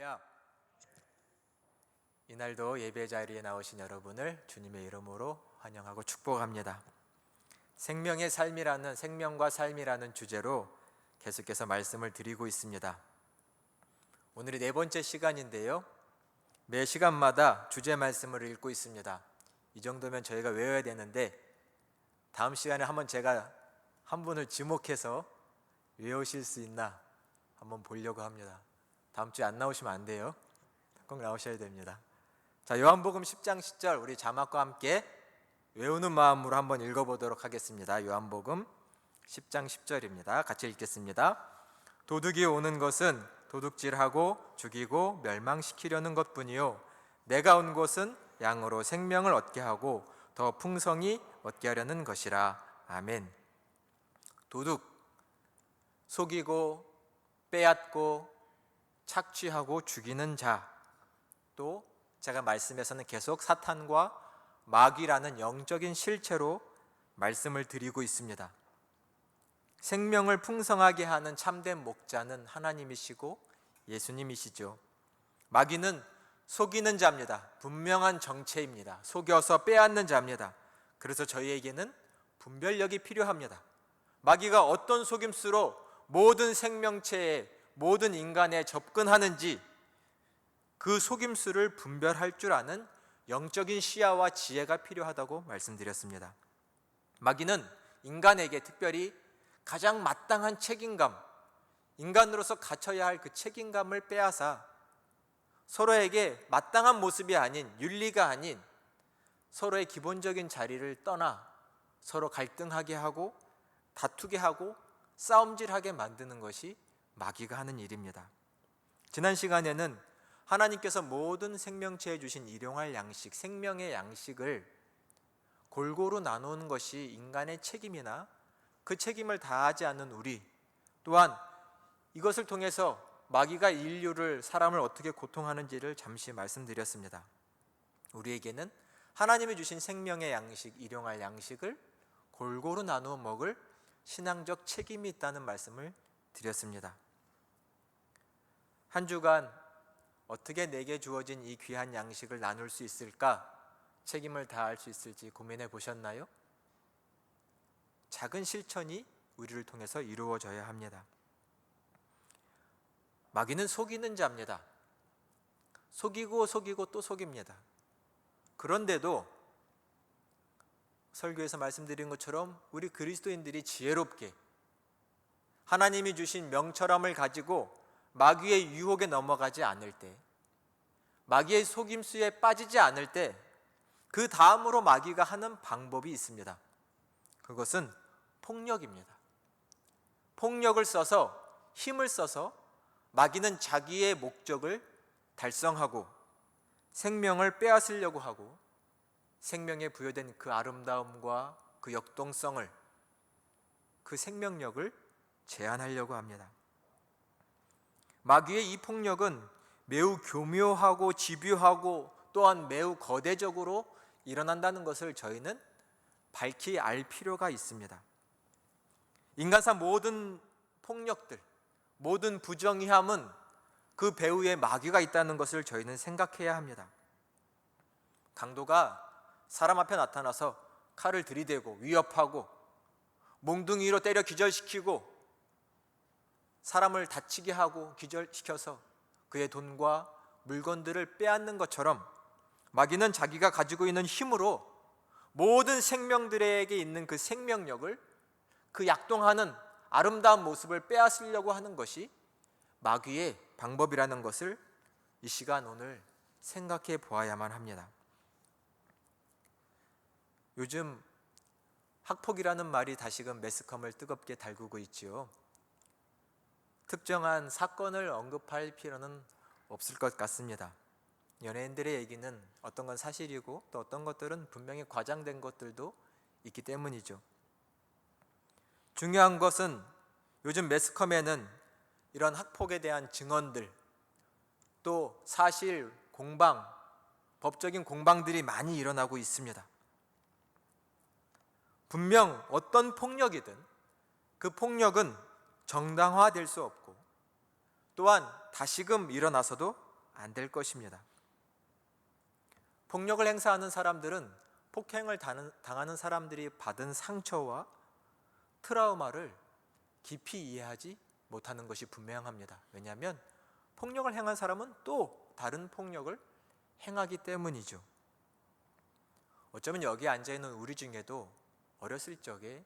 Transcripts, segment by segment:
할렐루야. 이날도 예배 자리에 나오신 여러분을 주님의 이름으로 환영하고 축복합니다. 생명의 삶이라는 생명과 삶이라는 주제로 계속해서 말씀을 드리고 있습니다. 오늘이 네 번째 시간인데요. 매 시간마다 주제 말씀을 읽고 있습니다. 이 정도면 저희가 외워야 되는데 다음 시간에 한번 제가 한 분을 지목해서 외우실 수 있나 한번 보려고 합니다. 다음 주에 안 나오시면 안 돼요. 꼭 나오셔야 됩니다. 자, 요한복음 10장 10절 우리 자막과 함께 외우는 마음으로 한번 읽어보도록 하겠습니다. 요한복음 10장 10절입니다. 같이 읽겠습니다. 도둑이 오는 것은 도둑질하고 죽이고 멸망시키려는 것뿐이요 내가 온 것은 양으로 생명을 얻게 하고 더 풍성히 얻게 하려는 것이라. 아멘. 도둑, 속이고 빼앗고 착취하고 죽이는 자, 또 제가 말씀에서는 계속 사탄과 마귀라는 영적인 실체로 말씀을 드리고 있습니다. 생명을 풍성하게 하는 참된 목자는 하나님이시고 예수님이시죠. 마귀는 속이는 자입니다. 분명한 정체입니다. 속여서 빼앗는 자입니다. 그래서 저희에게는 분별력이 필요합니다. 마귀가 어떤 속임수로 모든 생명체에 모든 인간에 접근하는지 그 속임수를 분별할 줄 아는 영적인 시야와 지혜가 필요하다고 말씀드렸습니다. 마귀는 인간에게 특별히 가장 마땅한 책임감, 인간으로서 갖춰야 할 그 책임감을 빼앗아 서로에게 마땅한 모습이 아닌, 윤리가 아닌 서로의 기본적인 자리를 떠나 서로 갈등하게 하고 다투게 하고 싸움질하게 만드는 것이 마귀가 하는 일입니다. 지난 시간에는 하나님께서 모든 생명체에 주신 일용할 양식, 생명의 양식을 골고루 나누는 것이 인간의 책임이나 그 책임을 다하지 않는 우리, 또한 이것을 통해서 마귀가 인류를, 사람을 어떻게 고통하는지를 잠시 말씀드렸습니다. 우리에게는 하나님이 주신 생명의 양식, 일용할 양식을 골고루 나누어 먹을 신앙적 책임이 있다는 말씀을 드렸습니다. 한 주간 어떻게 내게 주어진 이 귀한 양식을 나눌 수 있을까? 책임을 다할 수 있을지 고민해 보셨나요? 작은 실천이 우리를 통해서 이루어져야 합니다. 마귀는 속이는 자입니다. 속이고 또 속입니다. 그런데도 설교에서 말씀드린 것처럼 우리 그리스도인들이 지혜롭게 하나님이 주신 명철함을 가지고 마귀의 유혹에 넘어가지 않을 때, 마귀의 속임수에 빠지지 않을 때 그 다음으로 마귀가 하는 방법이 있습니다. 그것은 폭력입니다. 폭력을 써서, 힘을 써서 마귀는 자기의 목적을 달성하고 생명을 빼앗으려고 하고 생명에 부여된 그 아름다움과 그 역동성을, 그 생명력을 제한하려고 합니다. 마귀의 이 폭력은 매우 교묘하고 집요하고 또한 매우 거대적으로 일어난다는 것을 저희는 밝히 알 필요가 있습니다. 인간사 모든 폭력들, 모든 부정의함은 그 배후에 마귀가 있다는 것을 저희는 생각해야 합니다. 강도가 사람 앞에 나타나서 칼을 들이대고 위협하고 몽둥이로 때려 기절시키고 사람을 다치게 하고 기절시켜서 그의 돈과 물건들을 빼앗는 것처럼 마귀는 자기가 가지고 있는 힘으로 모든 생명들에게 있는 그 생명력을, 그 약동하는 아름다운 모습을 빼앗으려고 하는 것이 마귀의 방법이라는 것을 이 시간 오늘 생각해 보아야만 합니다. 요즘 학폭이라는 말이 다시금 매스컴을 뜨겁게 달구고 있지요. 특정한 사건을 언급할 필요는 없을 것 같습니다. 연예인들의 얘기는 어떤 건 사실이고 또 어떤 것들은 분명히 과장된 것들도 있기 때문이죠. 중요한 것은 요즘 매스컴에는 이런 학폭에 대한 증언들, 또 사실 공방, 법적인 공방들이 많이 일어나고 있습니다. 분명 어떤 폭력이든 그 폭력은 정당화될 수 없고 또한 다시금 일어나서도 안 될 것입니다. 폭력을 행사하는 사람들은 폭행을 당하는 사람들이 받은 상처와 트라우마를 깊이 이해하지 못하는 것이 분명합니다. 왜냐하면 폭력을 행한 사람은 또 다른 폭력을 행하기 때문이죠. 어쩌면 여기 앉아있는 우리 중에도 어렸을 적에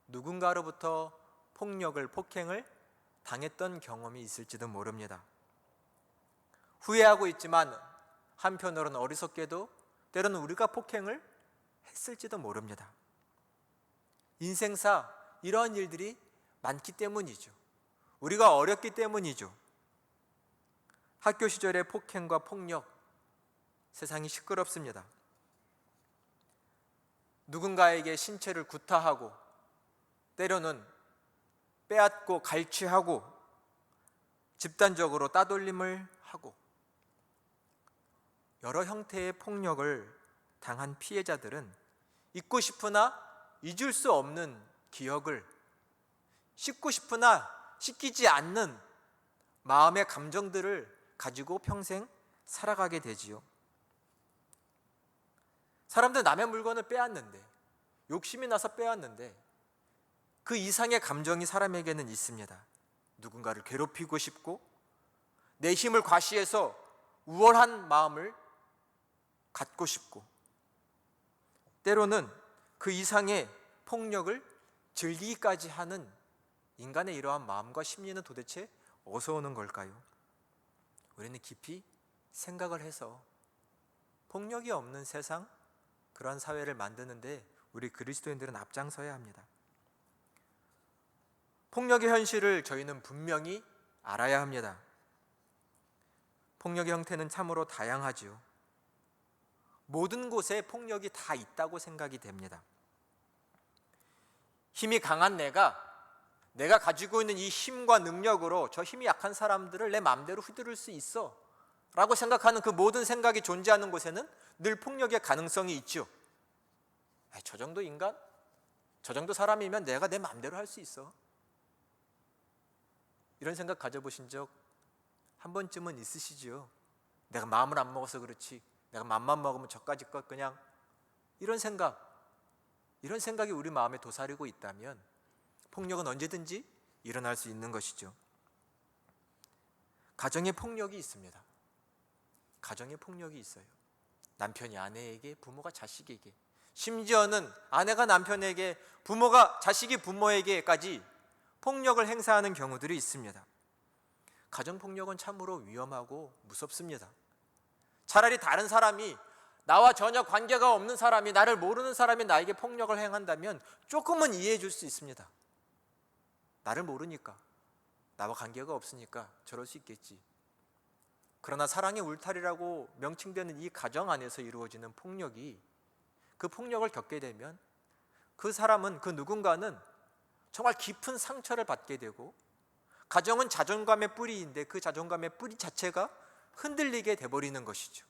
누군가로부터 폭행을 당했던 경험이 있을지도 모릅니다. 후회하고 있지만 한편으로는 어리석게도 때로는 우리가 폭행을 했을지도 모릅니다. 인생사 이러한 일들이 많기 때문이죠. 우리가 어렸기 때문이죠. 학교 시절의 폭행과 폭력, 세상이 시끄럽습니다. 누군가에게 신체를 구타하고 때로는 빼앗고 갈취하고 집단적으로 따돌림을 하고 여러 형태의 폭력을 당한 피해자들은 잊고 싶으나 잊을 수 없는 기억을, 씻고 싶으나 씻기지 않는 마음의 감정들을 가지고 평생 살아가게 되지요. 사람들 남의 물건을 빼앗는데, 욕심이 나서 빼앗는데 그 이상의 감정이 사람에게는 있습니다. 누군가를 괴롭히고 싶고 내 힘을 과시해서 우월한 마음을 갖고 싶고 때로는 그 이상의 폭력을 즐기기까지 하는 인간의 이러한 마음과 심리는 도대체 어디서 오는 걸까요? 우리는 깊이 생각을 해서 폭력이 없는 세상, 그런 사회를 만드는데 우리 그리스도인들은 앞장서야 합니다. 폭력의 현실을 저희는 분명히 알아야 합니다. 폭력의 형태는 참으로 다양하지요. 모든 곳에 폭력이 다 있다고 생각이 됩니다. 힘이 강한 내가 가지고 있는 이 힘과 능력으로 저 힘이 약한 사람들을 내 마음대로 휘두를 수 있어 라고 생각하는 그 모든 생각이 존재하는 곳에는 늘 폭력의 가능성이 있죠. 저 정도 인간? 저 정도 사람이면 내가 내 마음대로 할 수 있어. 이런 생각 가져보신 적 한 번쯤은 있으시죠? 내가 마음을 안 먹어서 그렇지, 내가 맘만 먹으면 저까지 것 그냥, 이런 생각이 우리 마음에 도사리고 있다면 폭력은 언제든지 일어날 수 있는 것이죠. 가정에 폭력이 있습니다. 가정에 폭력이 있어요. 남편이 아내에게, 부모가 자식에게, 심지어는 아내가 남편에게, 부모가 자식이 부모에게까지 폭력을 행사하는 경우들이 있습니다. 가정폭력은 참으로 위험하고 무섭습니다. 차라리 다른 사람이, 나와 전혀 관계가 없는 사람이, 나를 모르는 사람이 나에게 폭력을 행한다면 조금은 이해해 줄 수 있습니다. 나를 모르니까, 나와 관계가 없으니까 저럴 수 있겠지. 그러나 사랑의 울타리라고 명칭되는 이 가정 안에서 이루어지는 폭력이, 그 폭력을 겪게 되면 그 사람은, 그 누군가는 정말 깊은 상처를 받게 되고, 가정은 자존감의 뿌리인데 그 자존감의 뿌리 자체가 흔들리게 돼버리는 것이죠.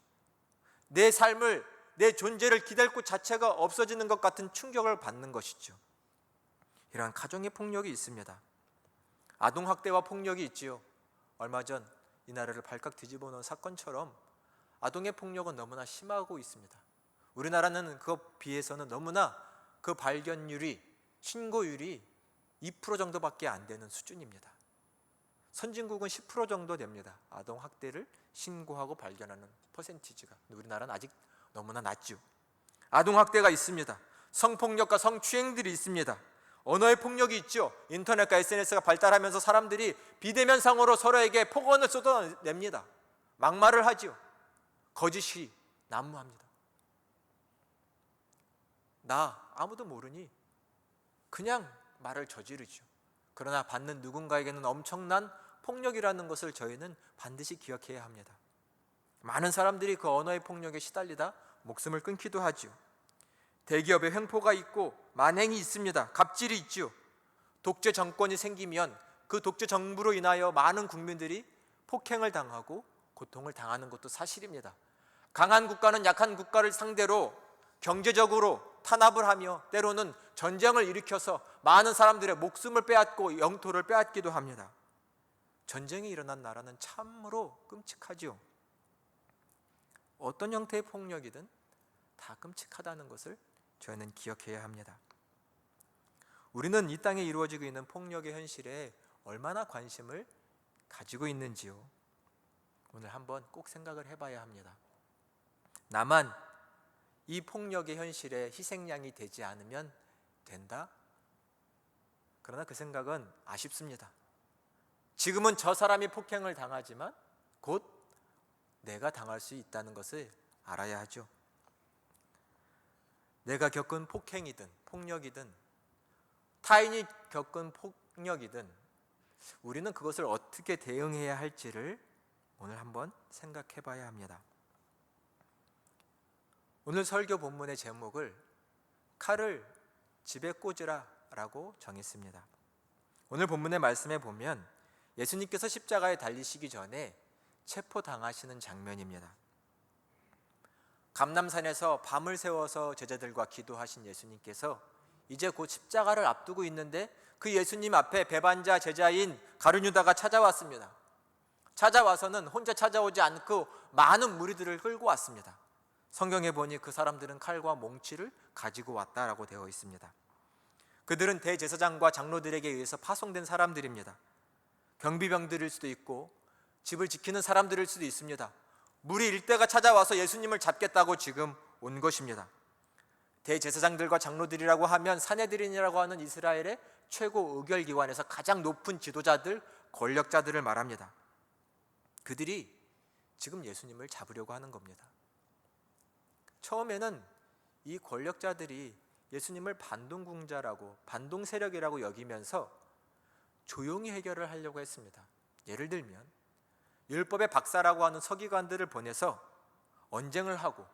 내 삶을, 내 존재를 기댈 곳 자체가 없어지는 것 같은 충격을 받는 것이죠. 이러한 가정의 폭력이 있습니다. 아동학대와 폭력이 있지요. 얼마 전 이 나라를 발칵 뒤집어 놓은 사건처럼 아동의 폭력은 너무나 심하고 있습니다. 우리나라는 그것에 비해서는 너무나 그 발견율이, 신고율이 2% 정도밖에 안 되는 수준입니다. 선진국은 10% 정도 됩니다. 아동학대를 신고하고 발견하는 퍼센티지가. 우리나라는 아직 너무나 낮죠. 아동학대가 있습니다. 성폭력과 성추행들이 있습니다. 언어의 폭력이 있죠. 인터넷과 SNS가 발달하면서 사람들이 비대면상으로 서로에게 폭언을 쏟아냅니다. 막말을 하죠. 거짓이 난무합니다. 나 아무도 모르니 그냥 말을 저지르죠. 그러나 받는 누군가에게는 엄청난 폭력이라는 것을 저희는 반드시 기억해야 합니다. 많은 사람들이 그 언어의 폭력에 시달리다 목숨을 끊기도 하죠. 대기업의 횡포가 있고 만행이 있습니다. 갑질이 있죠. 독재 정권이 생기면 그 독재 정부로 인하여 많은 국민들이 폭행을 당하고 고통을 당하는 것도 사실입니다. 강한 국가는 약한 국가를 상대로 경제적으로 탄압을 하며 때로는 전쟁을 일으켜서 많은 사람들의 목숨을 빼앗고 영토를 빼앗기도 합니다. 전쟁이 일어난 나라는 참으로 끔찍하죠. 어떤 형태의 폭력이든 다 끔찍하다는 것을 저희는 기억해야 합니다. 우리는 이 땅에 이루어지고 있는 폭력의 현실에 얼마나 관심을 가지고 있는지요. 오늘 한번 꼭 생각을 해봐야 합니다. 나만 이 폭력의 현실에 희생양이 되지 않으면 된다? 그러나 그 생각은 아쉽습니다. 지금은 저 사람이 폭행을 당하지만 곧 내가 당할 수 있다는 것을 알아야 하죠. 내가 겪은 폭행이든 폭력이든 타인이 겪은 폭력이든 우리는 그것을 어떻게 대응해야 할지를 오늘 한번 생각해 봐야 합니다. 오늘 설교 본문의 제목을 칼을 집에 꽂으라 라고 정했습니다. 오늘 본문의 말씀에 보면 예수님께서 십자가에 달리시기 전에 체포당하시는 장면입니다. 감람산에서 밤을 새워서 제자들과 기도하신 예수님께서 이제 곧 십자가를 앞두고 있는데 그 예수님 앞에 배반자 제자인 가룟 유다가 찾아왔습니다. 찾아와서는 혼자 찾아오지 않고 많은 무리들을 끌고 왔습니다. 성경에 보니 그 사람들은 칼과 몽치를 가지고 왔다라고 되어 있습니다. 그들은 대제사장과 장로들에게 의해서 파송된 사람들입니다. 경비병들일 수도 있고 집을 지키는 사람들일 수도 있습니다. 무리 일대가 찾아와서 예수님을 잡겠다고 지금 온 것입니다. 대제사장들과 장로들이라고 하면 사내들인이라고 하는 이스라엘의 최고 의결기관에서 가장 높은 지도자들, 권력자들을 말합니다. 그들이 지금 예수님을 잡으려고 하는 겁니다. 처음에는 이 권력자들이 예수님을 반동궁자라고, 반동 세력이라고 여기면서 조용히 해결을 하려고 했습니다. 예를 들면 율법의 박사라고 하는 서기관들을 보내서 언쟁을 하고,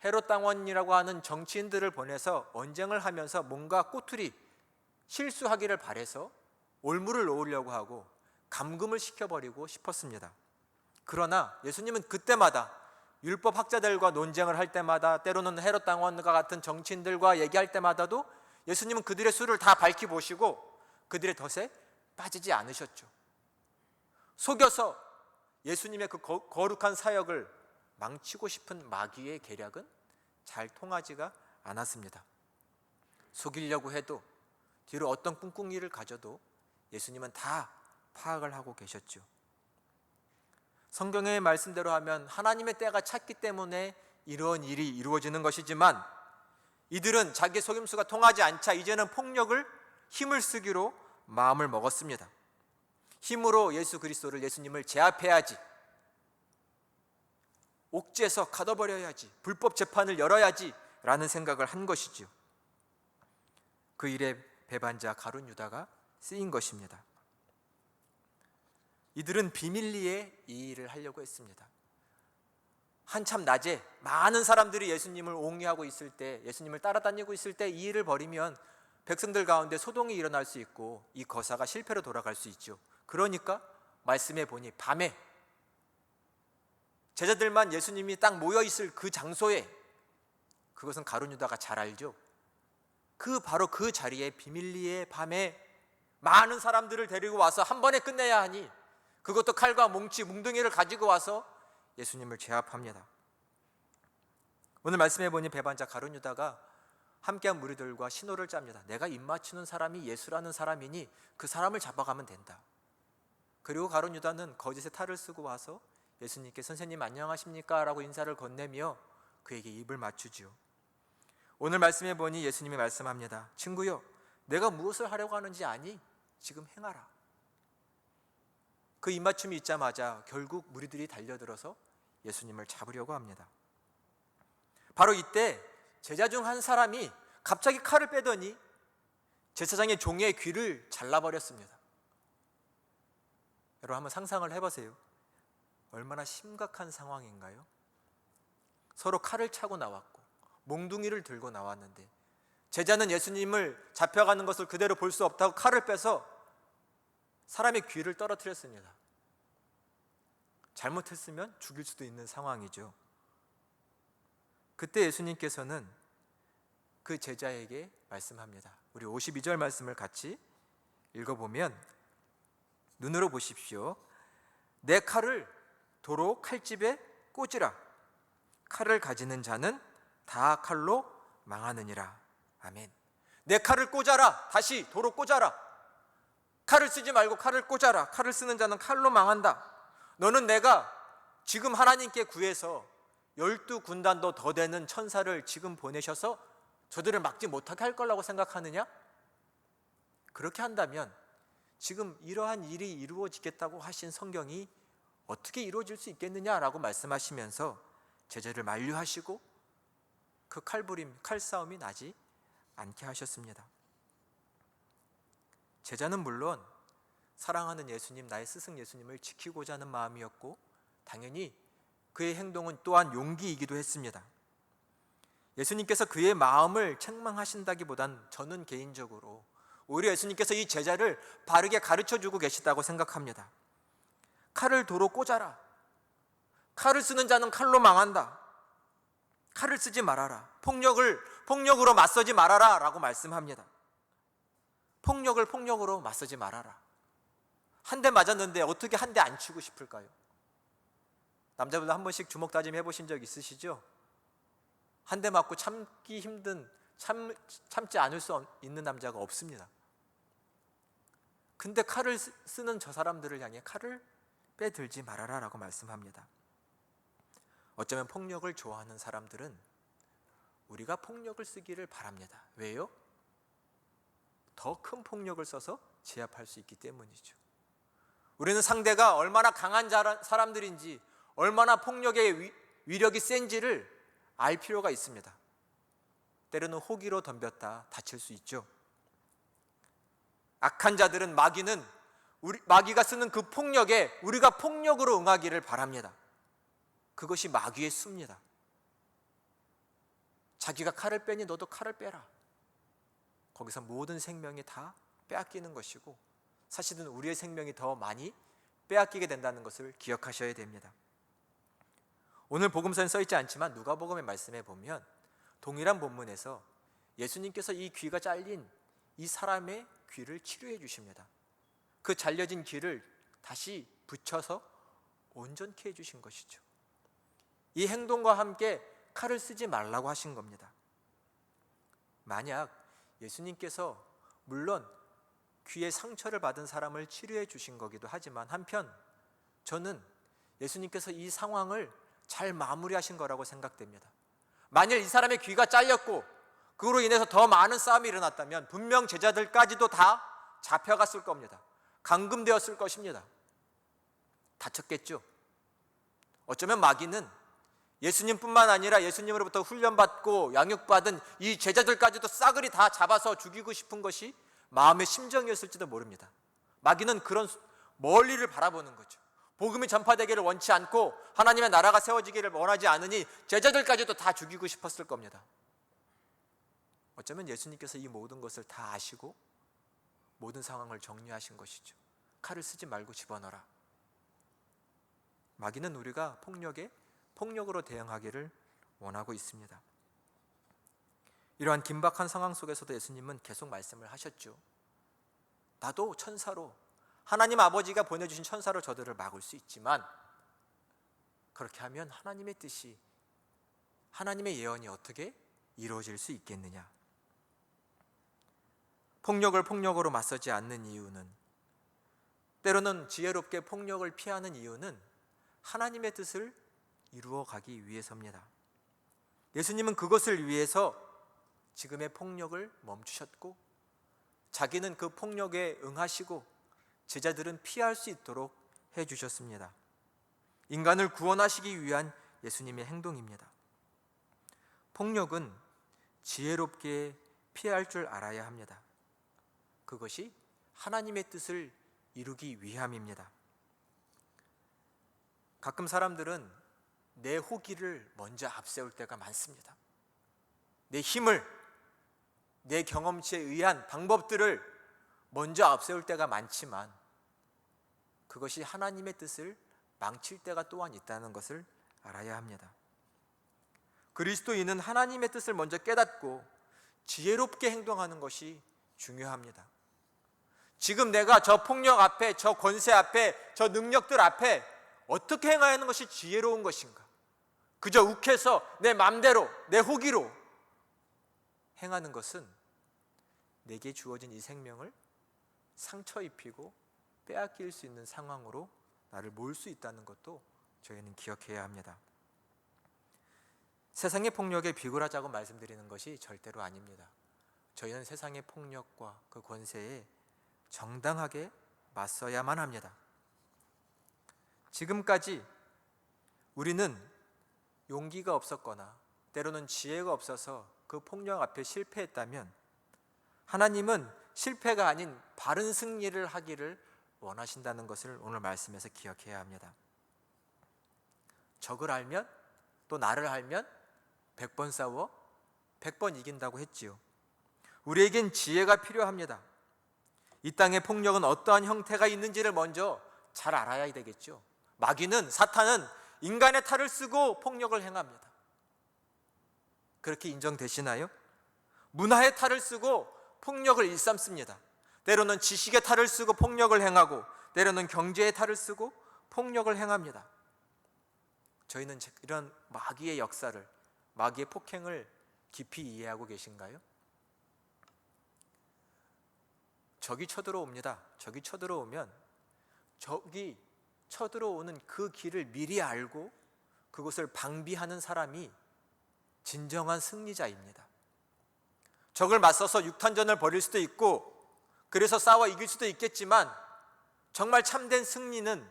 헤롯 당원이라고 하는 정치인들을 보내서 언쟁을 하면서 뭔가 꼬투리 실수하기를 바래서 올무를 놓으려고 하고 감금을 시켜버리고 싶었습니다. 그러나 예수님은 그때마다 율법 학자들과 논쟁을 할 때마다, 때로는 헤롯 당원과 같은 정치인들과 얘기할 때마다도 예수님은 그들의 수를 다 밝혀보시고 그들의 덫에 빠지지 않으셨죠. 속여서 예수님의 그 거룩한 사역을 망치고 싶은 마귀의 계략은 잘 통하지가 않았습니다. 속이려고 해도 뒤로 어떤 꿍꿍이를 가져도 예수님은 다 파악을 하고 계셨죠. 성경의 말씀대로 하면 하나님의 때가 찼기 때문에 이런 일이 이루어지는 것이지만 이들은 자기 속임수가 통하지 않자 이제는 폭력을 힘을 쓰기로 마음을 먹었습니다. 힘으로 예수 그리스도를, 예수님을 제압해야지, 옥죄서 가둬버려야지, 불법 재판을 열어야지 라는 생각을 한 것이죠. 그 일에 배반자 가룟 유다가 쓰인 것입니다. 이들은 비밀리에 이 일을 하려고 했습니다. 한참 낮에 많은 사람들이 예수님을 옹이하고 있을 때, 예수님을 따라다니고 있을 때 이 일을 벌이면 백성들 가운데 소동이 일어날 수 있고 이 거사가 실패로 돌아갈 수 있죠. 그러니까 말씀해 보니 밤에 제자들만 예수님이 딱 모여있을 그 장소에, 그것은 가룟 유다가 잘 알죠. 바로 그 자리에 비밀리에 밤에 많은 사람들을 데리고 와서 한 번에 끝내야 하니, 그것도 칼과 몽치, 뭉둥이를 가지고 와서 예수님을 제압합니다. 오늘 말씀해 보니 배반자 가룟 유다가 함께한 무리들과 신호를 짭니다. 내가 입맞추는 사람이 예수라는 사람이니 그 사람을 잡아가면 된다. 그리고 가룟 유다는 거짓의 탈을 쓰고 와서 예수님께 선생님 안녕하십니까? 라고 인사를 건네며 그에게 입을 맞추지요. 오늘 말씀해 보니 예수님이 말씀합니다. 친구요, 내가 무엇을 하려고 하는지 아니? 지금 행하라. 그 입맞춤이 있자마자 결국 무리들이 달려들어서 예수님을 잡으려고 합니다. 바로 이때 제자 중 한 사람이 갑자기 칼을 빼더니 제사장의 종의 귀를 잘라버렸습니다. 여러분 한번 상상을 해보세요. 얼마나 심각한 상황인가요? 서로 칼을 차고 나왔고 몽둥이를 들고 나왔는데 제자는 예수님을 잡혀가는 것을 그대로 볼 수 없다고 칼을 빼서 사람의 귀를 떨어뜨렸습니다. 잘못했으면 죽일 수도 있는 상황이죠. 그때 예수님께서는 그 제자에게 말씀합니다. 우리 52절 말씀을 같이 읽어보면, 눈으로 보십시오. 내 칼을 도로 칼집에 꽂으라. 칼을 가지는 자는 다 칼로 망하느니라. 아멘. 내 칼을 꽂아라. 다시 도로 꽂아라. 칼을 쓰지 말고 칼을 꽂아라. 칼을 쓰는 자는 칼로 망한다. 너는 내가 지금 하나님께 구해서 12군단도 더 되는 천사를 지금 보내셔서 저들을 막지 못하게 할 거라고 생각하느냐? 그렇게 한다면 지금 이러한 일이 이루어지겠다고 하신 성경이 어떻게 이루어질 수 있겠느냐라고 말씀하시면서 제자를 만류하시고 그 칼부림, 칼싸움이 나지 않게 하셨습니다. 제자는 물론 사랑하는 예수님, 나의 스승 예수님을 지키고자 하는 마음이었고 당연히 그의 행동은 또한 용기이기도 했습니다. 예수님께서 그의 마음을 책망하신다기보단 저는 개인적으로 오히려 예수님께서 이 제자를 바르게 가르쳐주고 계시다고 생각합니다. 칼을 도로 꽂아라. 칼을 쓰는 자는 칼로 망한다. 칼을 쓰지 말아라. 폭력으로 맞서지 말아라 라고 말씀합니다. 폭력으로 맞서지 말아라. 한 대 맞았는데 어떻게 한 대 안 치고 싶을까요? 남자분들 한 번씩 주먹 다짐 해보신 적 있으시죠? 한 대 맞고 참지 않을 수 있는 남자가 없습니다. 근데 칼을 쓰는 저 사람들을 향해 칼을 빼들지 말아라 라고 말씀합니다. 어쩌면 폭력을 좋아하는 사람들은 우리가 폭력을 쓰기를 바랍니다. 왜요? 더 큰 폭력을 써서 제압할 수 있기 때문이죠. 우리는 상대가 얼마나 강한 사람들인지, 얼마나 폭력의 위력이 센지를 알 필요가 있습니다. 때로는 호기로 덤볐다 다칠 수 있죠. 악한 자들은, 마귀가 쓰는 그 폭력에 우리가 폭력으로 응하기를 바랍니다. 그것이 마귀의 수입니다. 자기가 칼을 빼니 너도 칼을 빼라. 거기서 모든 생명이 다 빼앗기는 것이고 사실은 우리의 생명이 더 많이 빼앗기게 된다는 것을 기억하셔야 됩니다. 오늘 복음서엔 써있지 않지만 누가복음의 말씀에 보면 동일한 본문에서 예수님께서 이 귀가 잘린 이 사람의 귀를 치료해 주십니다. 그 잘려진 귀를 다시 붙여서 온전케 해주신 것이죠. 이 행동과 함께 칼을 쓰지 말라고 하신 겁니다. 만약 예수님께서 물론 귀에 상처를 받은 사람을 치료해 주신 거기도 하지만 한편 저는 예수님께서 이 상황을 잘 마무리하신 거라고 생각됩니다. 만일 이 사람의 귀가 잘렸고 그로 인해서 더 많은 싸움이 일어났다면 분명 제자들까지도 다 잡혀갔을 겁니다. 감금되었을 것입니다. 다쳤겠죠. 어쩌면 마귀는 예수님뿐만 아니라 예수님으로부터 훈련받고 양육받은 이 제자들까지도 싸그리 다 잡아서 죽이고 싶은 것이 마음의 심정이었을지도 모릅니다. 마귀는 그런 멀리를 바라보는 거죠. 복음이 전파되기를 원치 않고 하나님의 나라가 세워지기를 원하지 않으니 제자들까지도 다 죽이고 싶었을 겁니다. 어쩌면 예수님께서 이 모든 것을 다 아시고 모든 상황을 정리하신 것이죠. 칼을 쓰지 말고 집어넣어라. 마귀는 우리가 폭력으로 대응하기를 원하고 있습니다. 이러한 긴박한 상황 속에서도 예수님은 계속 말씀을 하셨죠. 나도 천사로, 하나님 아버지가 보내주신 천사로 저들을 막을 수 있지만 그렇게 하면 하나님의 뜻이, 하나님의 예언이 어떻게 이루어질 수 있겠느냐. 폭력으로 맞서지 않는 이유는, 때로는 지혜롭게 폭력을 피하는 이유는 하나님의 뜻을 이루어가기 위해서입니다. 예수님은 그것을 위해서 지금의 폭력을 멈추셨고 자기는 그 폭력에 응하시고 제자들은 피할 수 있도록 해주셨습니다. 인간을 구원하시기 위한 예수님의 행동입니다. 폭력은 지혜롭게 피할 줄 알아야 합니다. 그것이 하나님의 뜻을 이루기 위함입니다. 가끔 사람들은 내 호기를 먼저 앞세울 때가 많습니다. 내 힘을, 내 경험치에 의한 방법들을 먼저 앞세울 때가 많지만 그것이 하나님의 뜻을 망칠 때가 또한 있다는 것을 알아야 합니다. 그리스도인은 하나님의 뜻을 먼저 깨닫고 지혜롭게 행동하는 것이 중요합니다. 지금 내가 저 폭력 앞에, 저 권세 앞에, 저 능력들 앞에 어떻게 행하는 것이 지혜로운 것인가? 그저 욱해서 내 맘대로, 내 호기로 행하는 것은 내게 주어진 이 생명을 상처 입히고 빼앗길 수 있는 상황으로 나를 몰 수 있다는 것도 저희는 기억해야 합니다. 세상의 폭력에 비굴하자고 말씀드리는 것이 절대로 아닙니다. 저희는 세상의 폭력과 그 권세에 정당하게 맞서야만 합니다. 지금까지 우리는 용기가 없었거나 때로는 지혜가 없어서 그 폭력 앞에 실패했다면 하나님은 실패가 아닌 바른 승리를 하기를 원하신다는 것을 오늘 말씀에서 기억해야 합니다. 적을 알면, 또 나를 알면 100번 싸워 100번 이긴다고 했지요. 우리에겐 지혜가 필요합니다. 이 땅의 폭력은 어떠한 형태가 있는지를 먼저 잘 알아야 되겠죠. 마귀는, 사탄은 인간의 탈을 쓰고 폭력을 행합니다. 그렇게 인정되시나요? 문화의 탈을 쓰고 폭력을 일삼습니다. 때로는 지식의 탈을 쓰고 폭력을 행하고 때로는 경제의 탈을 쓰고 폭력을 행합니다. 저희는 이런 마귀의 역사를, 마귀의 폭행을 깊이 이해하고 계신가요? 적이 쳐들어옵니다. 적이 쳐들어오면 적이 쳐들어오는 그 길을 미리 알고 그것을 방비하는 사람이 진정한 승리자입니다. 적을 맞서서 육탄전을 벌일 수도 있고 그래서 싸워 이길 수도 있겠지만 정말 참된 승리는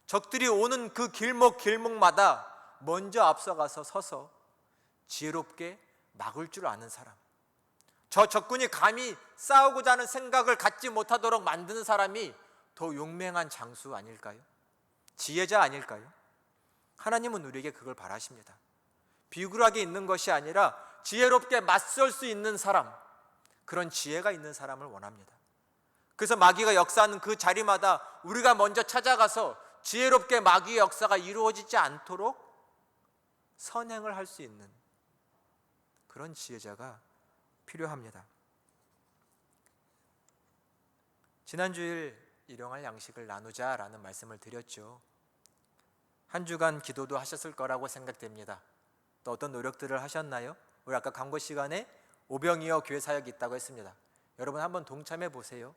적들이 오는 그 길목마다 먼저 앞서가서 서서 지혜롭게 막을 줄 아는 사람, 저 적군이 감히 싸우고자 하는 생각을 갖지 못하도록 만드는 사람이 더 용맹한 장수 아닐까요? 지혜자 아닐까요? 하나님은 우리에게 그걸 바라십니다. 비굴하게 있는 것이 아니라 지혜롭게 맞설 수 있는 사람, 그런 지혜가 있는 사람을 원합니다. 그래서 마귀가 역사하는 그 자리마다 우리가 먼저 찾아가서 지혜롭게 마귀의 역사가 이루어지지 않도록 선행을 할 수 있는 그런 지혜자가 필요합니다. 지난주일 일용할 양식을 나누자라는 말씀을 드렸죠. 한 주간 기도도 하셨을 거라고 생각됩니다. 또 어떤 노력들을 하셨나요? 우리 아까 광고 시간에 오병이어 교회 사역이 있다고 했습니다. 여러분 한번 동참해 보세요.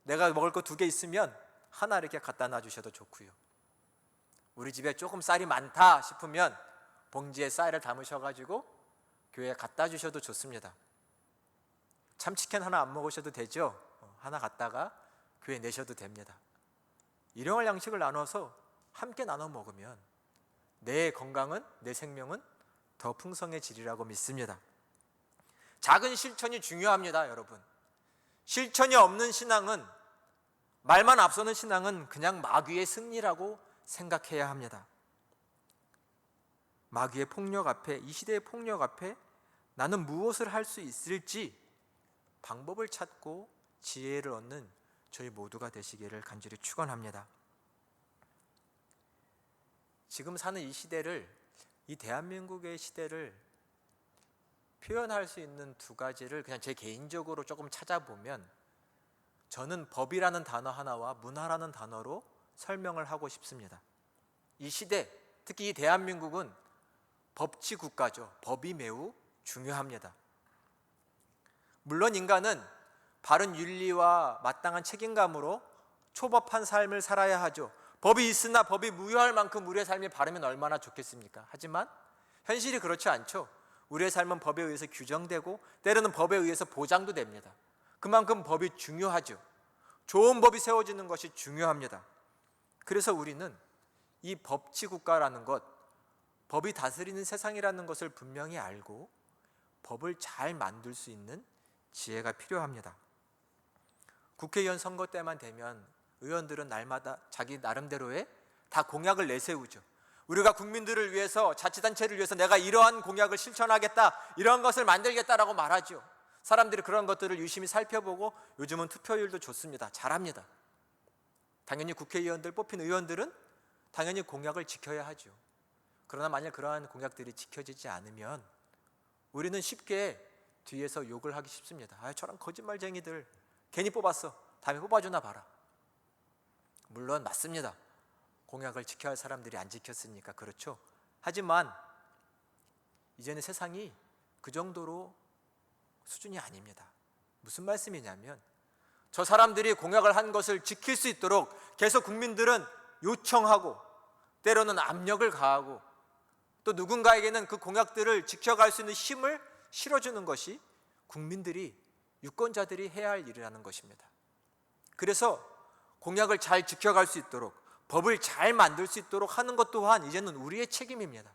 내가 먹을 거 2개 있으면 하나 이렇게 갖다 놔주셔도 좋고요. 우리 집에 조금 쌀이 많다 싶으면 봉지에 쌀을 담으셔가지고 교회에 갖다 주셔도 좋습니다. 참치캔 하나 안 먹으셔도 되죠? 하나 갖다가 교회에 내셔도 됩니다. 일용할 양식을 나눠서 함께 나눠 먹으면 내 건강은, 내 생명은 더 풍성해지리라고 믿습니다. 작은 실천이 중요합니다, 여러분. 실천이 없는 신앙은, 말만 앞서는 신앙은 그냥 마귀의 승리라고 생각해야 합니다. 마귀의 폭력 앞에, 이 시대의 폭력 앞에 나는 무엇을 할 수 있을지 방법을 찾고 지혜를 얻는 저희 모두가 되시기를 간절히 축원합니다. 지금 사는 이 시대를, 이 대한민국의 시대를 표현할 수 있는 2가지를 그냥 제 개인적으로 조금 찾아보면 저는 법이라는 단어 하나와 문화라는 단어로 설명을 하고 싶습니다. 이 시대, 특히 이 대한민국은 법치 국가죠. 법이 매우 중요합니다. 물론 인간은 바른 윤리와 마땅한 책임감으로 초법한 삶을 살아야 하죠. 법이 있으나 법이 무효할 만큼 우리의 삶이 바르면 얼마나 좋겠습니까? 하지만 현실이 그렇지 않죠. 우리의 삶은 법에 의해서 규정되고 때로는 법에 의해서 보장도 됩니다. 그만큼 법이 중요하죠. 좋은 법이 세워지는 것이 중요합니다. 그래서 우리는 이 법치 국가라는 것, 법이 다스리는 세상이라는 것을 분명히 알고 법을 잘 만들 수 있는 지혜가 필요합니다. 국회의원 선거 때만 되면 의원들은 날마다 자기 나름대로의 다 공약을 내세우죠. 우리가 국민들을 위해서, 자치단체를 위해서 내가 이러한 공약을 실천하겠다, 이러한 것을 만들겠다라고 말하죠. 사람들이 그런 것들을 유심히 살펴보고 요즘은 투표율도 좋습니다. 잘합니다. 당연히 국회의원들, 뽑힌 의원들은 당연히 공약을 지켜야 하죠. 그러나 만약 그러한 공약들이 지켜지지 않으면 우리는 쉽게 뒤에서 욕을 하기 쉽습니다. 저런 거짓말쟁이들 괜히 뽑았어, 다음에 뽑아주나 봐라. 물론 맞습니다. 공약을 지켜야 할 사람들이 안 지켰으니까 그렇죠. 하지만 이제는 세상이 그 정도로 수준이 아닙니다. 무슨 말씀이냐면 저 사람들이 공약을 한 것을 지킬 수 있도록 계속 국민들은 요청하고 때로는 압력을 가하고 또 누군가에게는 그 공약들을 지켜갈 수 있는 힘을 실어주는 것이 국민들이, 유권자들이 해야 할 일이라는 것입니다. 그래서 공약을 잘 지켜갈 수 있도록, 법을 잘 만들 수 있도록 하는 것 또한 이제는 우리의 책임입니다.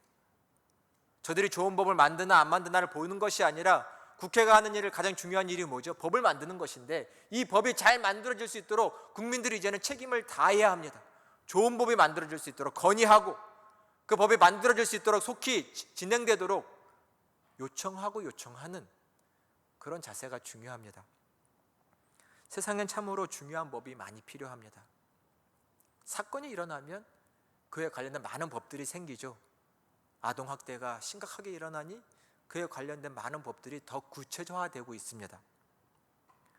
저들이 좋은 법을 만드나 안 만드나를 보는 것이 아니라 국회가 하는 일을 가장 중요한 일이 뭐죠? 법을 만드는 것인데 이 법이 잘 만들어질 수 있도록 국민들이 이제는 책임을 다해야 합니다. 좋은 법이 만들어질 수 있도록 건의하고 그 법이 만들어질 수 있도록 속히 진행되도록 요청하는 그런 자세가 중요합니다. 세상엔 참으로 중요한 법이 많이 필요합니다. 사건이 일어나면 그에 관련된 많은 법들이 생기죠. 아동학대가 심각하게 일어나니 그에 관련된 많은 법들이 더 구체화되고 있습니다.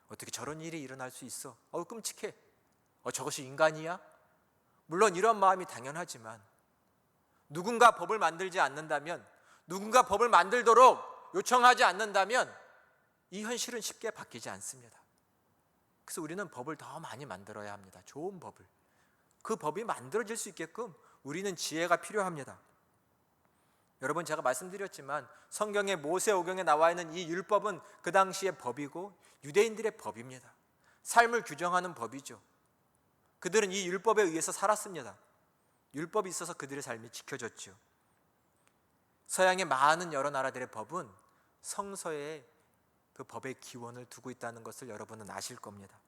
어떻게 저런 일이 일어날 수 있어? 끔찍해. 저것이 인간이야? 물론 이런 마음이 당연하지만 누군가 법을 만들지 않는다면, 누군가 법을 만들도록 요청하지 않는다면 이 현실은 쉽게 바뀌지 않습니다. 그래서 우리는 법을 더 많이 만들어야 합니다. 좋은 법을. 그 법이 만들어질 수 있게끔 우리는 지혜가 필요합니다. 여러분, 제가 말씀드렸지만 성경의 모세오경에 나와 있는 이 율법은 그 당시의 법이고 유대인들의 법입니다. 삶을 규정하는 법이죠. 그들은 이 율법에 의해서 살았습니다. 율법이 있어서 그들의 삶이 지켜졌죠. 서양의 많은 여러 나라들의 법은 성서에 그 법의 기원을 두고 있다는 것을 여러분은 아실 겁니다.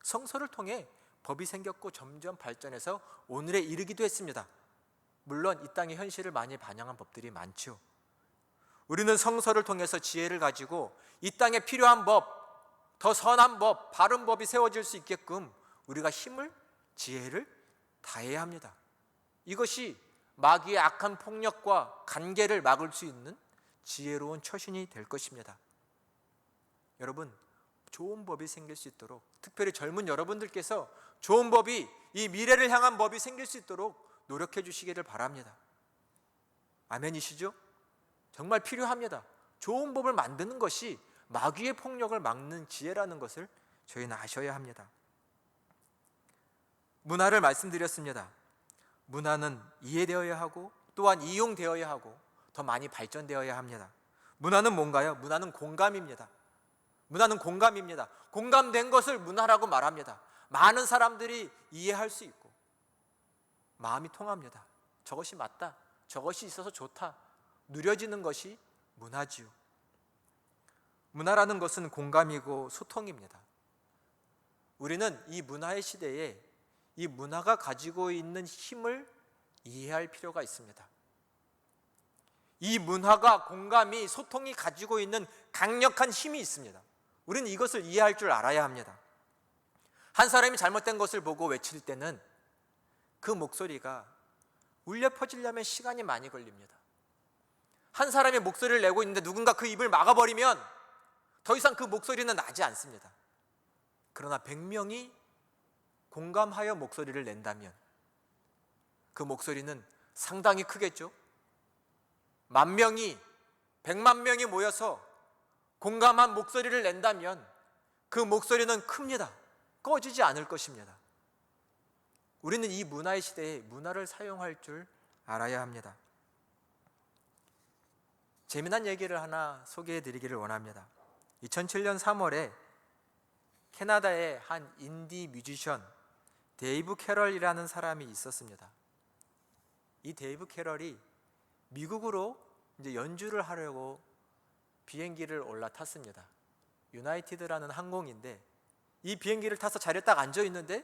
성서를 통해 법이 생겼고 점점 발전해서 오늘에 이르기도 했습니다. 물론 이 땅의 현실을 많이 반영한 법들이 많죠. 우리는 성서를 통해서 지혜를 가지고 이 땅에 필요한 법, 더 선한 법, 바른 법이 세워질 수 있게끔 우리가 힘을, 지혜를 다해야 합니다. 이것이 마귀의 악한 폭력과 간계를 막을 수 있는 지혜로운 처신이 될 것입니다. 여러분, 좋은 법이 생길 수 있도록, 특별히 젊은 여러분들께서 좋은 법이, 이 미래를 향한 법이 생길 수 있도록 노력해 주시기를 바랍니다. 아멘이시죠? 정말 필요합니다. 좋은 법을 만드는 것이 마귀의 폭력을 막는 지혜라는 것을 저희는 아셔야 합니다. 문화를 말씀드렸습니다. 문화는 이해되어야 하고 또한 이용되어야 하고 더 많이 발전되어야 합니다. 문화는 뭔가요? 문화는 공감입니다. 문화는 공감입니다. 공감된 것을 문화라고 말합니다. 많은 사람들이 이해할 수 있고 마음이 통합니다. 저것이 맞다, 저것이 있어서 좋다, 누려지는 것이 문화지요. 문화라는 것은 공감이고 소통입니다. 우리는 이 문화의 시대에 이 문화가 가지고 있는 힘을 이해할 필요가 있습니다. 이 문화가, 공감이, 소통이 가지고 있는 강력한 힘이 있습니다. 우리는 이것을 이해할 줄 알아야 합니다. 한 사람이 잘못된 것을 보고 외칠 때는 그 목소리가 울려 퍼지려면 시간이 많이 걸립니다. 한 사람이 목소리를 내고 있는데 누군가 그 입을 막아버리면 더 이상 그 목소리는 나지 않습니다. 그러나 100명이 공감하여 목소리를 낸다면 그 목소리는 상당히 크겠죠. 10,000명이, 100만 명이 모여서 공감한 목소리를 낸다면 그 목소리는 큽니다. 꺼지지 않을 것입니다. 우리는 이 문화의 시대에 문화를 사용할 줄 알아야 합니다. 재미난 얘기를 하나 소개해 드리기를 원합니다. 2007년 3월에 캐나다의 한 인디 뮤지션 데이브 캐럴이라는 사람이 있었습니다. 이 데이브 캐럴이 미국으로 이제 연주를 하려고 비행기를 올라탔습니다. 유나이티드라는 항공인데 이 비행기를 타서 자리에 딱 앉아 있는데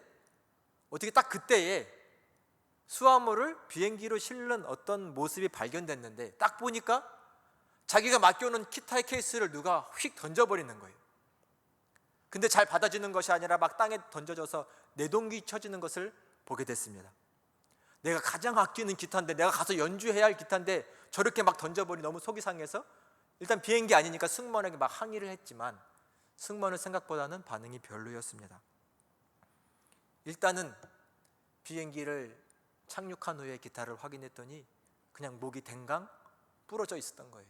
어떻게 딱 그때에 수화물을 비행기로 실는 어떤 모습이 발견됐는데 딱 보니까 자기가 맡겨놓은 기타의 케이스를 누가 휙 던져버리는 거예요. 근데 잘 받아지는 것이 아니라 막 땅에 던져져서 내동기 쳐지는 것을 보게 됐습니다. 내가 가장 아끼는 기타인데, 내가 가서 연주해야 할 기타인데 저렇게 막 던져버리니 너무 속이 상해서 일단 비행기 아니니까 승무원에게 막 항의를 했지만 승무원은 생각보다는 반응이 별로였습니다. 일단은 비행기를 착륙한 후에 기타를 확인했더니 그냥 목이 댕강 부러져 있었던 거예요.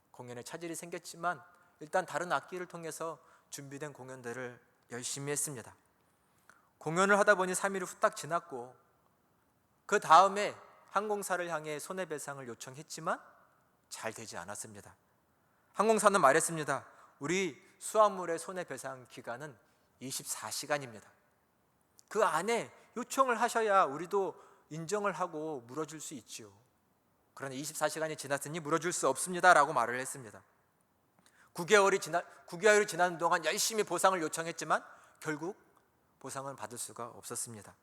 공연에 차질이 생겼지만 일단 다른 악기를 통해서 준비된 공연들을 열심히 했습니다. 공연을 하다 보니 3일이 후딱 지났고 그 다음에 항공사를 향해 손해배상을 요청했지만 잘 되지 않았습니다. 항공사는 말했습니다. 우리 수화물의 손해배상 기간은 24시간입니다. 그 안에 요청을 하셔야 우리도 인정을 하고 물어줄 수 있지요. 그러나 24시간이 지났으니 물어줄 수 없습니다 라고 말을 했습니다. 9개월이 지나는 동안 열심히 보상을 요청했지만 결국 보상은 받을 수가 없었습니다.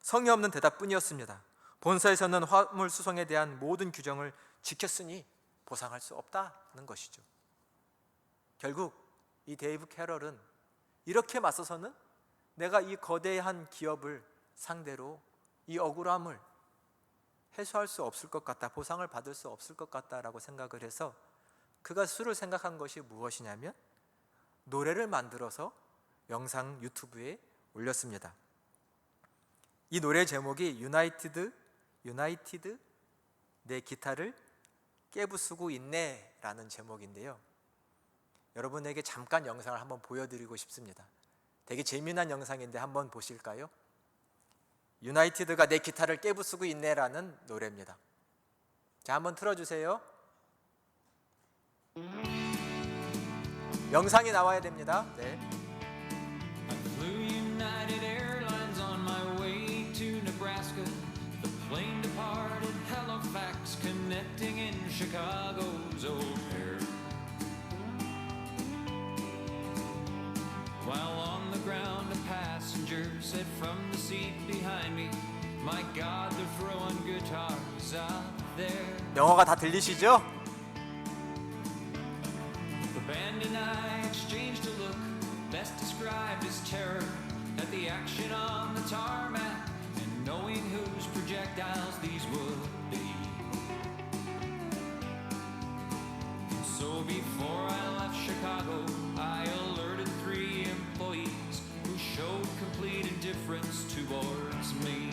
성의 없는 대답뿐이었습니다. 본사에서는 화물 수송에 대한 모든 규정을 지켰으니 보상할 수 없다는 것이죠. 결국 이 데이브 캐럴은 이렇게 맞서서는 내가 이 거대한 기업을 상대로 이 억울함을 해소할 수 없을 것 같다, 보상을 받을 수 없을 것 같다라고 생각을 해서 그가 수를 생각한 것이 무엇이냐면 노래를 만들어서 영상 유튜브에 올렸습니다. 이 노래 제목이 유나이티드 내 기타를 깨부수고 있네 라는 제목인데요, 여러분에게 잠깐 영상을 한번 보여드리고 싶습니다. 되게 재미난 영상인데 한번 보실까요? 유나이티드가 내 기타를 깨부수고 있네 라는 노래입니다. 자, 한번 틀어주세요. 영상이 나와야 됩니다. 네. I flew United Airlines on my way to Nebraska. The plane departed Halifax, connecting in Chicago's O'Hare. While on the ground, a passenger said from the seat behind me, "My God, they're throwing guitars out there." 영어가 다 들리시죠? The band and I exchanged a look, best described as terror, at the action on the tarmac, and knowing whose projectiles these would be. And so before I left Chicago, I alerted 3 employees who showed complete indifference towards me.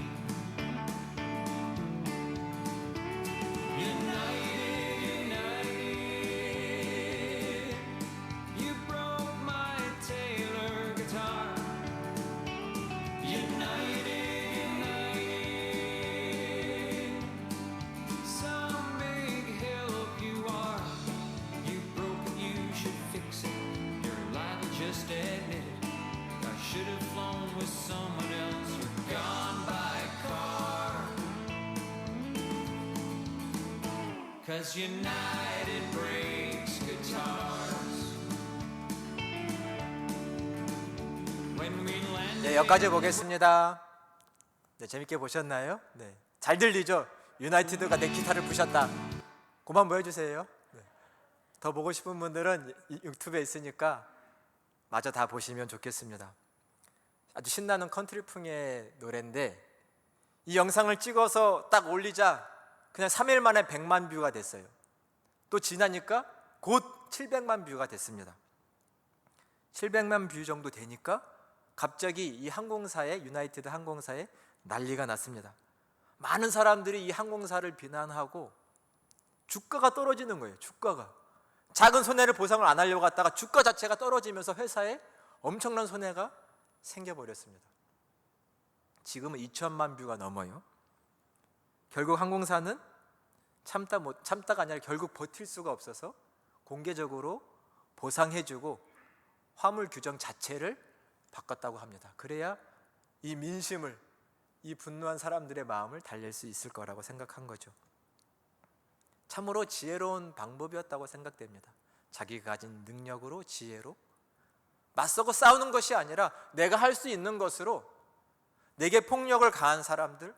Cause United breaks guitars. When we landed. 네, 여기까지 보겠습니다. 네, 재밌게 보셨나요? 네, 잘 들리죠? 유나이티드가 내 기타를 부셨다. 그만 보여주세요. 네. 더 보고 싶은 분들은 유튜브에 있으니까 마저 다 보시면 좋겠습니다. 아주 신나는 컨트리풍의 노래인데 이 영상을 찍어서 딱 올리자 그냥 3일 만에 100만 뷰가 됐어요. 또 지나니까 곧 700만 뷰가 됐습니다. 700만 뷰 정도 되니까 갑자기 이 항공사에, 유나이티드 항공사에 난리가 났습니다. 많은 사람들이 이 항공사를 비난하고 주가가 떨어지는 거예요. 주가가 작은 손해를 보상을 안 하려고 하다가 주가 자체가 떨어지면서 회사에 엄청난 손해가 생겨버렸습니다. 지금은 2천만 뷰가 넘어요. 결국 항공사는 참다가 아니라 결국 버틸 수가 없어서 공개적으로 보상해주고 화물 규정 자체를 바꿨다고 합니다. 그래야 이 민심을, 이 분노한 사람들의 마음을 달랠 수 있을 거라고 생각한 거죠. 참으로 지혜로운 방법이었다고 생각됩니다. 자기가 가진 능력으로, 지혜로 맞서고 싸우는 것이 아니라 내가 할 수 있는 것으로 내게 폭력을 가한 사람들,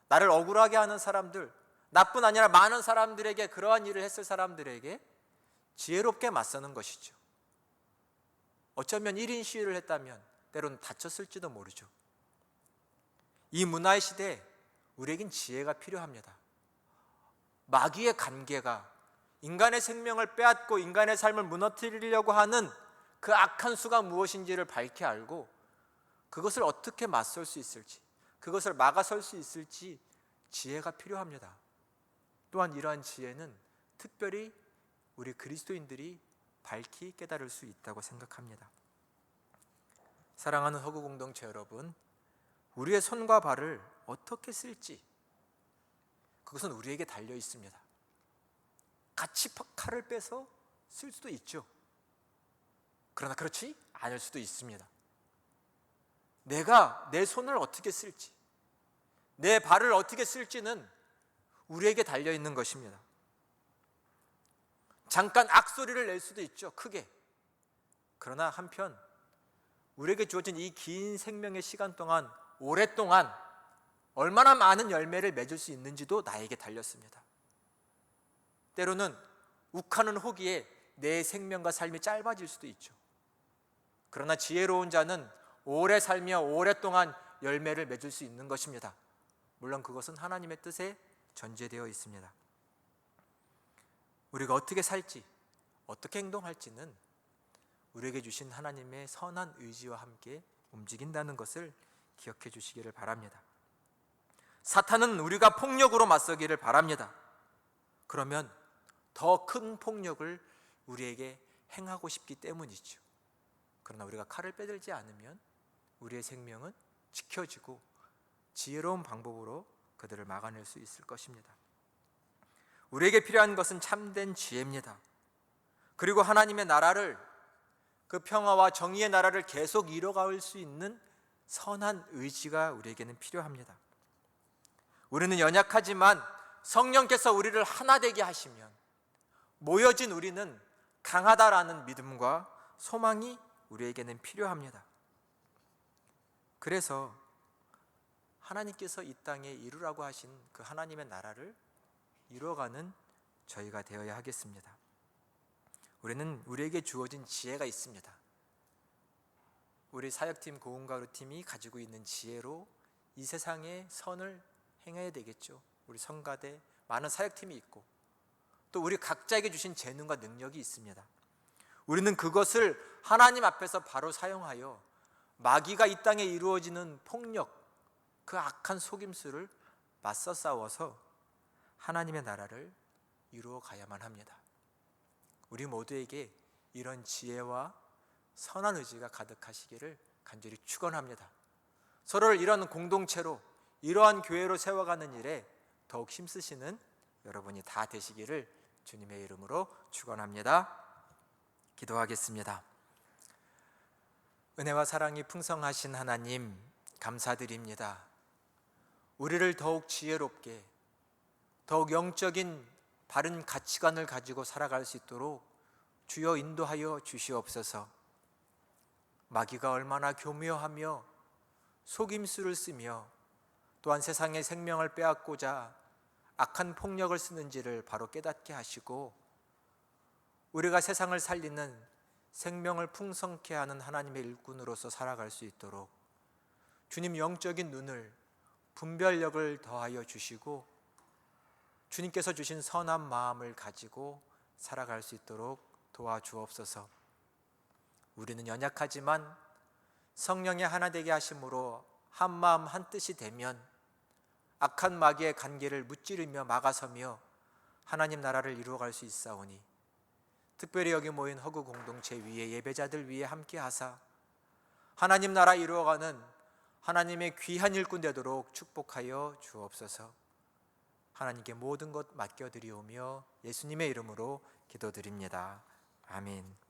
나를 억울하게 하는 사람들, 나뿐 아니라 많은 사람들에게, 그러한 일을 했을 사람들에게 지혜롭게 맞서는 것이죠. 어쩌면 1인 시위를 했다면 때로는 다쳤을지도 모르죠. 이 문화의 시대에 우리에겐 지혜가 필요합니다. 마귀의 관계가 인간의 생명을 빼앗고 인간의 삶을 무너뜨리려고 하는 그 악한 수가 무엇인지를 밝히 알고 그것을 어떻게 맞설 수 있을지, 그것을 막아설 수 있을지 지혜가 필요합니다. 또한 이러한 지혜는 특별히 우리 그리스도인들이 밝히 깨달을 수 있다고 생각합니다. 사랑하는 허구 공동체 여러분, 우리의 손과 발을 어떻게 쓸지 그것은 우리에게 달려 있습니다. 같이 칼을 빼서 쓸 수도 있죠. 그러나 그렇지 않을 수도 있습니다. 내가 내 손을 어떻게 쓸지, 내 발을 어떻게 쓸지는 우리에게 달려 있는 것입니다. 잠깐 악소리를 낼 수도 있죠, 크게. 그러나 한편 우리에게 주어진 이 긴 생명의 시간 동안, 오랫동안 얼마나 많은 열매를 맺을 수 있는지도 나에게 달렸습니다. 때로는 욱하는 호기에 내 생명과 삶이 짧아질 수도 있죠. 그러나 지혜로운 자는 오래 살며 오랫동안 열매를 맺을 수 있는 것입니다. 물론 그것은 하나님의 뜻에 전제되어 있습니다. 우리가 어떻게 살지, 어떻게 행동할지는 우리에게 주신 하나님의 선한 의지와 함께 움직인다는 것을 기억해 주시기를 바랍니다. 사탄은 우리가 폭력으로 맞서기를 바랍니다. 그러면 더 큰 폭력을 우리에게 행하고 싶기 때문이죠. 그러나 우리가 칼을 빼들지 않으면 우리의 생명은 지켜지고 지혜로운 방법으로 그들을 막아낼 수 있을 것입니다. 우리에게 필요한 것은 참된 지혜입니다. 그리고 하나님의 나라를, 그 평화와 정의의 나라를 계속 이뤄갈 수 있는 선한 의지가 우리에게는 필요합니다. 우리는 연약하지만 성령께서 우리를 하나 되게 하시면 모여진 우리는 강하다라는 믿음과 소망이 우리에게는 필요합니다. 그래서 하나님께서 이 땅에 이루라고 하신 그 하나님의 나라를 이루어가는 저희가 되어야 하겠습니다. 우리에게 주어진 지혜가 있습니다. 우리 사역팀 고운가루팀이 가지고 있는 지혜로 이 세상에 선을 행해야 되겠죠. 우리 성가대 많은 사역팀이 있고 또 우리 각자에게 주신 재능과 능력이 있습니다. 우리는 그것을 하나님 앞에서 바로 사용하여 마귀가 이 땅에 이루어지는 폭력, 그 악한 속임수를 맞서 싸워서 하나님의 나라를 이루어 가야만 합니다. 우리 모두에게 이런 지혜와 선한 의지가 가득하시기를 간절히 축원합니다. 서로를 이런 공동체로, 이러한 교회로 세워가는 일에 더욱 힘쓰시는 여러분이 다 되시기를 주님의 이름으로 축원합니다. 기도하겠습니다. 은혜와 사랑이 풍성하신 하나님, 감사드립니다. 우리를 더욱 지혜롭게, 더욱 영적인 바른 가치관을 가지고 살아갈 수 있도록 주여 인도하여 주시옵소서. 마귀가 얼마나 교묘하며 속임수를 쓰며 또한 세상의 생명을 빼앗고자 악한 폭력을 쓰는지를 바로 깨닫게 하시고 우리가 세상을 살리는 생명을 풍성케 하는 하나님의 일꾼으로서 살아갈 수 있도록 주님 영적인 눈을, 분별력을 더하여 주시고 주님께서 주신 선한 마음을 가지고 살아갈 수 있도록 도와주옵소서. 우리는 연약하지만 성령의 하나 되게 하심으로 한 마음 한 뜻이 되면 악한 마귀의 간계를 무찌르며 막아서며 하나님 나라를 이루어갈 수 있사오니 특별히 여기 모인 허구 공동체 위에 예배자들 위에 함께 하사 하나님 나라 이루어가는 하나님의 귀한 일꾼 되도록 축복하여 주옵소서. 하나님께 모든 것 맡겨드리오며 예수님의 이름으로 기도드립니다. 아멘.